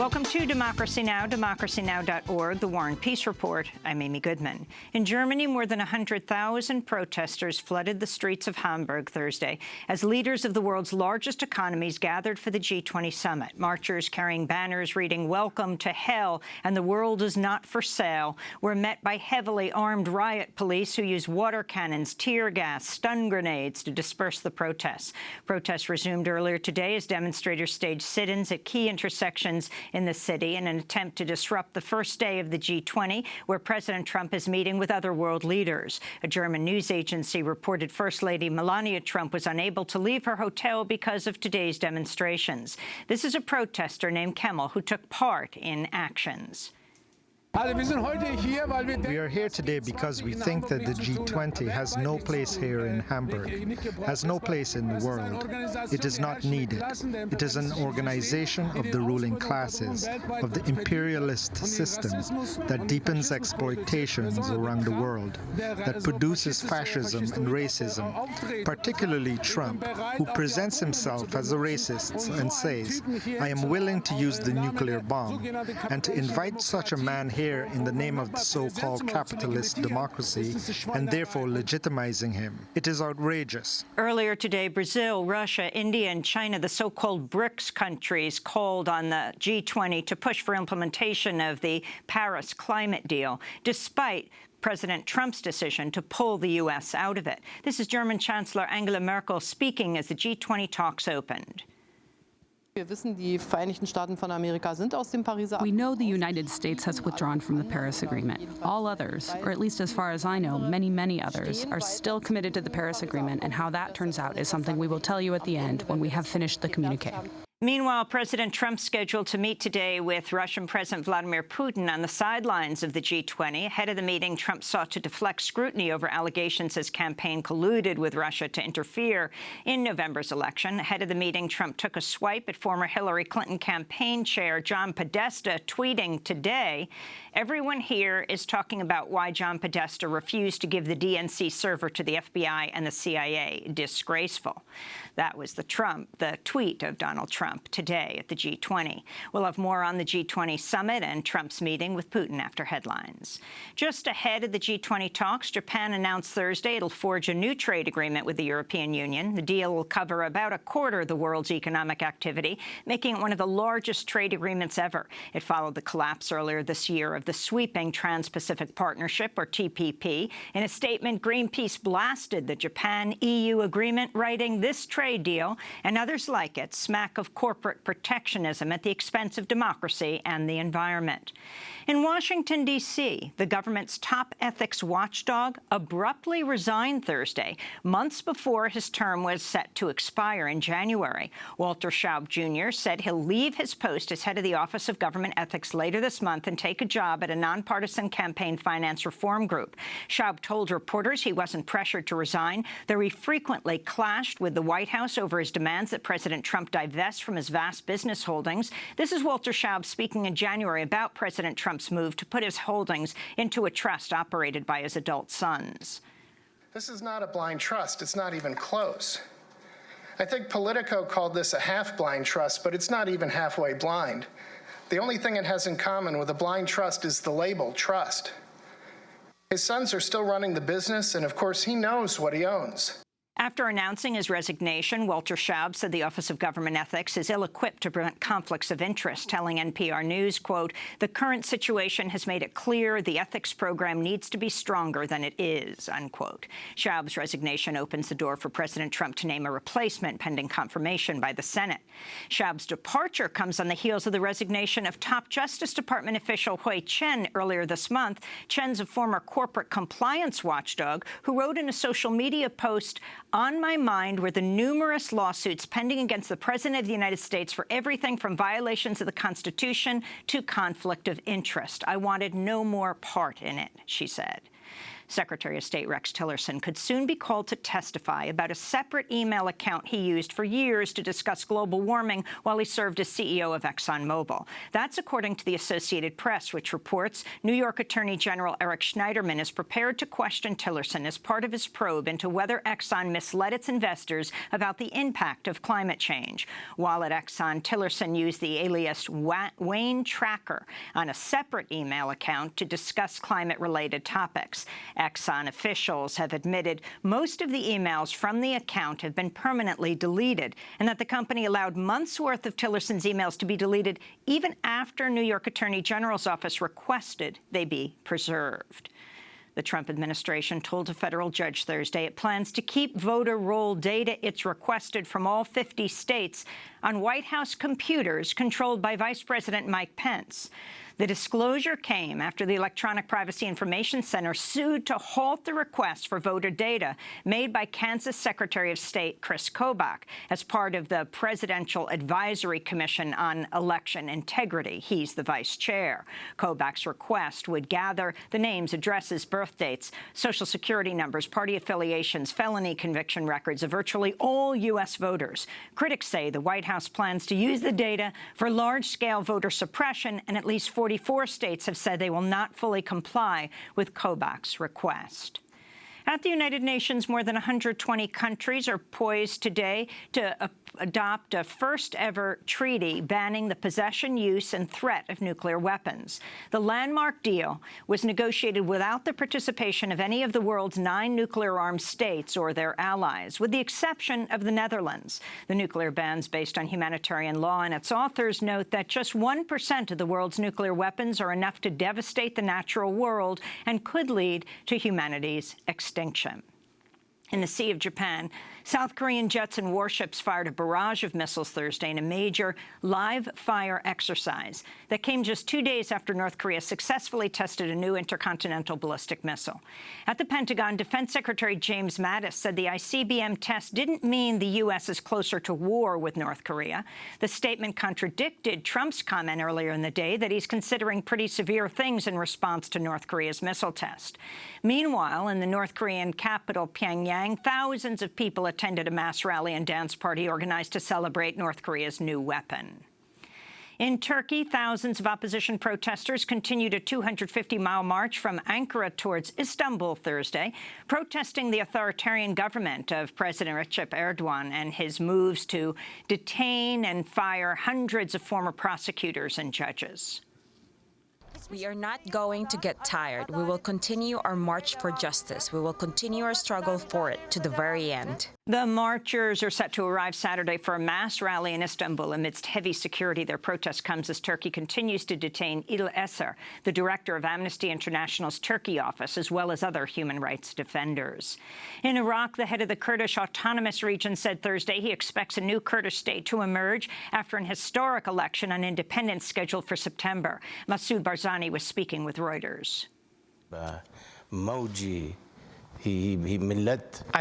Welcome to Democracy Now!, democracynow.org, The War and Peace Report. I'm Amy Goodman. In Germany, more than 100,000 protesters flooded the streets of Hamburg Thursday as leaders of the world's largest economies gathered for the G20 summit. Marchers carrying banners reading, "Welcome to hell," and "The world is not for sale," were met by heavily armed riot police who used water cannons, tear gas, stun grenades to disperse the protests. Protests resumed earlier today as demonstrators staged sit-ins at key intersections in the city in an attempt to disrupt the first day of the G20, where President Trump is meeting with other world leaders. A German news agency reported First Lady Melania Trump was unable to leave her hotel because of today's demonstrations. This is a protester named Kemal who took part in actions. We are here today because we think that the G20 has no place here in Hamburg, has no place in the world. It is not needed. It is an organization of the ruling classes, of the imperialist system that deepens exploitations around the world, that produces fascism and racism, particularly Trump, who presents himself as a racist and says, "I am willing to use the nuclear bomb," and to invite such a man here in the name of the so-called capitalist democracy and therefore legitimizing him. It is outrageous. Earlier today, Brazil, Russia, India, and China, the so-called BRICS countries, called on the G20 to push for implementation of the Paris climate deal, despite President Trump's decision to pull the U.S. out of it. This is German Chancellor Angela Merkel speaking as the G20 talks opened. We know the United States has withdrawn from the Paris Agreement. All others, or at least as far as I know, many, many others, are still committed to the Paris Agreement, and how that turns out is something we will tell you at the end when we have finished the communique. Meanwhile, President Trump's scheduled to meet today with Russian President Vladimir Putin on the sidelines of the G20. Ahead of the meeting, Trump sought to deflect scrutiny over allegations his campaign colluded with Russia to interfere in November's election. Ahead of the meeting, Trump took a swipe at former Hillary Clinton campaign chair John Podesta, tweeting today, "Everyone here is talking about why John Podesta refused to give the DNC server to the FBI and the CIA. Disgraceful." That was the tweet of Donald Trump today at the G20. We'll have more on the G20 summit and Trump's meeting with Putin after headlines. Just ahead of the G20 talks, Japan announced Thursday it'll forge a new trade agreement with the European Union. The deal will cover about a quarter of the world's economic activity, making it one of the largest trade agreements ever. It followed the collapse earlier this year of the sweeping Trans-Pacific Partnership, or TPP. In a statement, Greenpeace blasted the Japan-EU agreement, writing, "This trade deal and others like it smack of corporate protectionism at the expense of democracy and the environment." In Washington, D.C., the government's top ethics watchdog abruptly resigned Thursday, months before his term was set to expire in January. Walter Schaub, Jr. said he'll leave his post as head of the Office of Government Ethics later this month and take a job at a nonpartisan campaign finance reform group. Schaub told reporters he wasn't pressured to resign, though he frequently clashed with the White House over his demands that President Trump divest from his vast business holdings. This is Walter Schaub speaking in January about President Trump's move to put his holdings into a trust operated by his adult sons. This is not a blind trust. It's not even close. I think Politico called this a half-blind trust, but it's not even halfway blind. The only thing it has in common with a blind trust is the label trust. His sons are still running the business, and of course he knows what he owns. After announcing his resignation, Walter Schaub said the Office of Government Ethics is ill-equipped to prevent conflicts of interest, telling NPR News, quote, "The current situation has made it clear the ethics program needs to be stronger than it is," unquote. Schaub's resignation opens the door for President Trump to name a replacement pending confirmation by the Senate. Schaub's departure comes on the heels of the resignation of top Justice Department official Hui Chen earlier this month. Chen's a former corporate compliance watchdog who wrote in a social media post, "On my mind were the numerous lawsuits pending against the President of the United States for everything from violations of the Constitution to conflict of interest. I wanted no more part in it," she said. Secretary of State Rex Tillerson could soon be called to testify about a separate email account he used for years to discuss global warming while he served as CEO of ExxonMobil. That's according to the Associated Press, which reports New York Attorney General Eric Schneiderman is prepared to question Tillerson as part of his probe into whether Exxon misled its investors about the impact of climate change. While at Exxon, Tillerson used the alias Wayne Tracker on a separate email account to discuss climate-related topics. Exxon officials have admitted most of the emails from the account have been permanently deleted, and that the company allowed months' worth of Tillerson's emails to be deleted even after New York Attorney General's office requested they be preserved. The Trump administration told a federal judge Thursday it plans to keep voter roll data it's requested from all 50 states on White House computers controlled by Vice President Mike Pence. The disclosure came after the Electronic Privacy Information Center sued to halt the request for voter data made by Kansas Secretary of State Chris Kobach as part of the Presidential Advisory Commission on Election Integrity. He's the vice chair. Kobach's request would gather the names, addresses, birth dates, Social Security numbers, party affiliations, felony conviction records of virtually all U.S. voters. Critics say the White House plans to use the data for large-scale voter suppression, and at least 44 states have said they will not fully comply with Kobach's request. At the United Nations, more than 120 countries are poised today to adopt a first-ever treaty banning the possession, use, and threat of nuclear weapons. The landmark deal was negotiated without the participation of any of the world's 9 nuclear-armed states or their allies, with the exception of the Netherlands. The nuclear ban's based on humanitarian law, and its authors note that just 1% of the world's nuclear weapons are enough to devastate the natural world and could lead to humanity's extinction. In the Sea of Japan, South Korean jets and warships fired a barrage of missiles Thursday in a major live-fire exercise that came just 2 days after North Korea successfully tested a new intercontinental ballistic missile. At the Pentagon, Defense Secretary James Mattis said the ICBM test didn't mean the U.S. is closer to war with North Korea. The statement contradicted Trump's comment earlier in the day that he's considering pretty severe things in response to North Korea's missile test. Meanwhile, in the North Korean capital, Pyongyang, thousands of people attended a mass rally and dance party organized to celebrate North Korea's new weapon. In Turkey, thousands of opposition protesters continued a 250-mile march from Ankara towards Istanbul Thursday, protesting the authoritarian government of President Recep Erdogan and his moves to detain and fire hundreds of former prosecutors and judges. We are not going to get tired. We will continue our march for justice. We will continue our struggle for it to the very end. The marchers are set to arrive Saturday for a mass rally in Istanbul amidst heavy security. Their protest comes as Turkey continues to detain İlhan Eser, the director of Amnesty International's Turkey office, as well as other human rights defenders. In Iraq, the head of the Kurdish autonomous region said Thursday he expects a new Kurdish state to emerge after an historic election on independence scheduled for September. Masoud Barzani was speaking with Reuters. I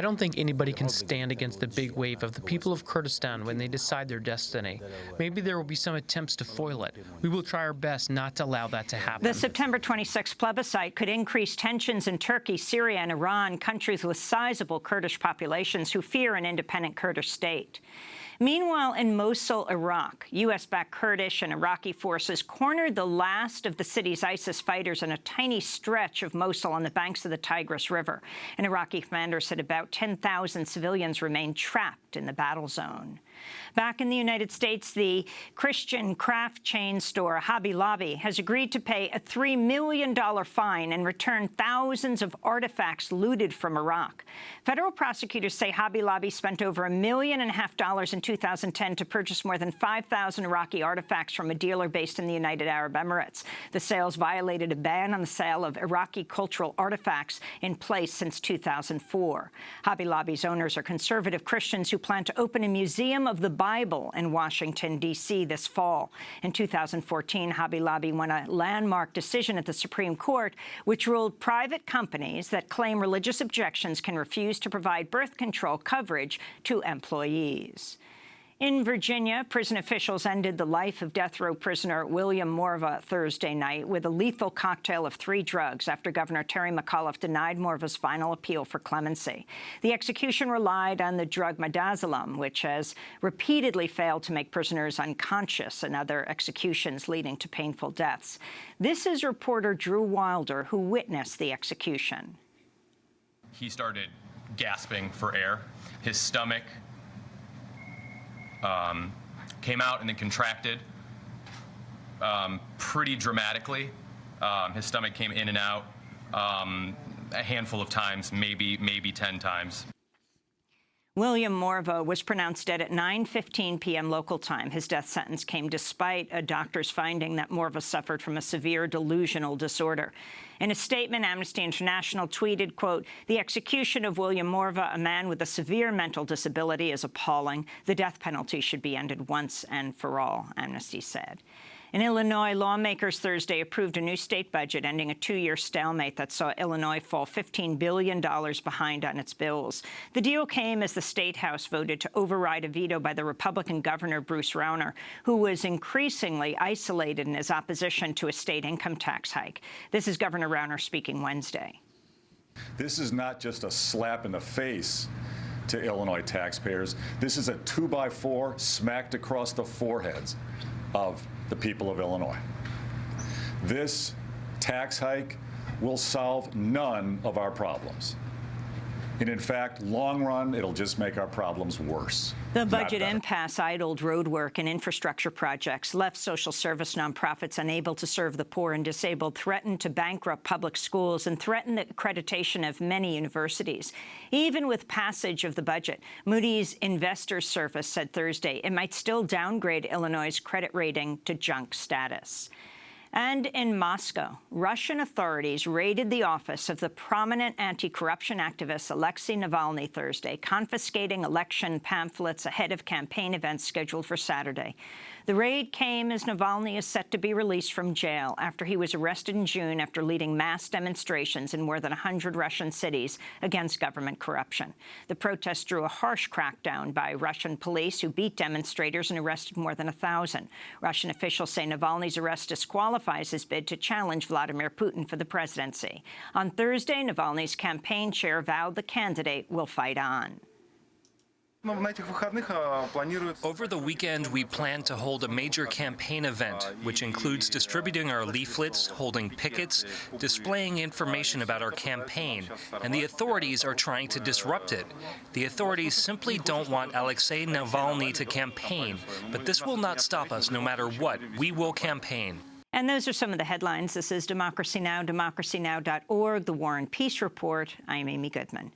don't think anybody can stand against the big wave of the people of Kurdistan when they decide their destiny. Maybe there will be some attempts to foil it. We will try our best not to allow that to happen. The September 26 plebiscite could increase tensions in Turkey, Syria, and Iran, countries with sizable Kurdish populations who fear an independent Kurdish state. Meanwhile, in Mosul, Iraq, U.S.-backed Kurdish and Iraqi forces cornered the last of the city's ISIS fighters in a tiny stretch of Mosul on the banks of the Tigris River. An Iraqi commander said about 10,000 civilians remain trapped in the battle zone. Back in the United States, the Christian craft chain store Hobby Lobby has agreed to pay a $3 million fine and return thousands of artifacts looted from Iraq. Federal prosecutors say Hobby Lobby spent over $1.5 million in 2010 to purchase more than 5,000 Iraqi artifacts from a dealer based in the United Arab Emirates. The sales violated a ban on the sale of Iraqi cultural artifacts in place since 2004. Hobby Lobby's owners are conservative Christians who plan to open a museum of the Bible in Washington, D.C. this fall. In 2014, Hobby Lobby won a landmark decision at the Supreme Court, which ruled private companies that claim religious objections can refuse to provide birth control coverage to employees. In Virginia, prison officials ended the life of death row prisoner William Morva Thursday night with a lethal cocktail of 3 drugs after Governor Terry McAuliffe denied Morva's final appeal for clemency. The execution relied on the drug midazolam, which has repeatedly failed to make prisoners unconscious and other executions leading to painful deaths. This is reporter Drew Wilder, who witnessed the execution. He started gasping for air. His stomach came out and then contracted pretty dramatically. His stomach came in and out a handful of times, maybe 10 times. William Morva was pronounced dead at 9:15 p.m. local time. His death sentence came despite a doctor's finding that Morva suffered from a severe delusional disorder. In a statement, Amnesty International tweeted, quote, "The execution of William Morva, a man with a severe mental disability, is appalling. The death penalty should be ended once and for all," Amnesty said. In Illinois, lawmakers Thursday approved a new state budget ending a 2-year stalemate that saw Illinois fall $15 billion behind on its bills. The deal came as the State House voted to override a veto by the Republican Governor Bruce Rauner, who was increasingly isolated in his opposition to a state income tax hike. This is Governor Rauner speaking Wednesday. This is not just a slap in the face to Illinois taxpayers. This is a 2x4 smacked across the foreheads of the people of Illinois. This tax hike will solve none of our problems. And in fact, long run, it'll just make our problems worse. The budget impasse idled roadwork and infrastructure projects, left social service nonprofits unable to serve the poor and disabled, threatened to bankrupt public schools, and threatened the accreditation of many universities. Even with passage of the budget, Moody's Investors Service said Thursday it might still downgrade Illinois' credit rating to junk status. And in Moscow, Russian authorities raided the office of the prominent anti-corruption activist Alexei Navalny Thursday, confiscating election pamphlets ahead of campaign events scheduled for Saturday. The raid came as Navalny is set to be released from jail after he was arrested in June after leading mass demonstrations in more than 100 Russian cities against government corruption. The protests drew a harsh crackdown by Russian police, who beat demonstrators and arrested more than 1,000. Russian officials say Navalny's arrest disqualifies his bid to challenge Vladimir Putin for the presidency. On Thursday, Navalny's campaign chair vowed the candidate will fight on. Over the weekend, we plan to hold a major campaign event, which includes distributing our leaflets, holding pickets, displaying information about our campaign, and the authorities are trying to disrupt it. The authorities simply don't want Alexei Navalny to campaign, but this will not stop us no matter what. We will campaign. And those are some of the headlines. This is Democracy Now!, democracynow.org, The War and Peace Report. I'm Amy Goodman.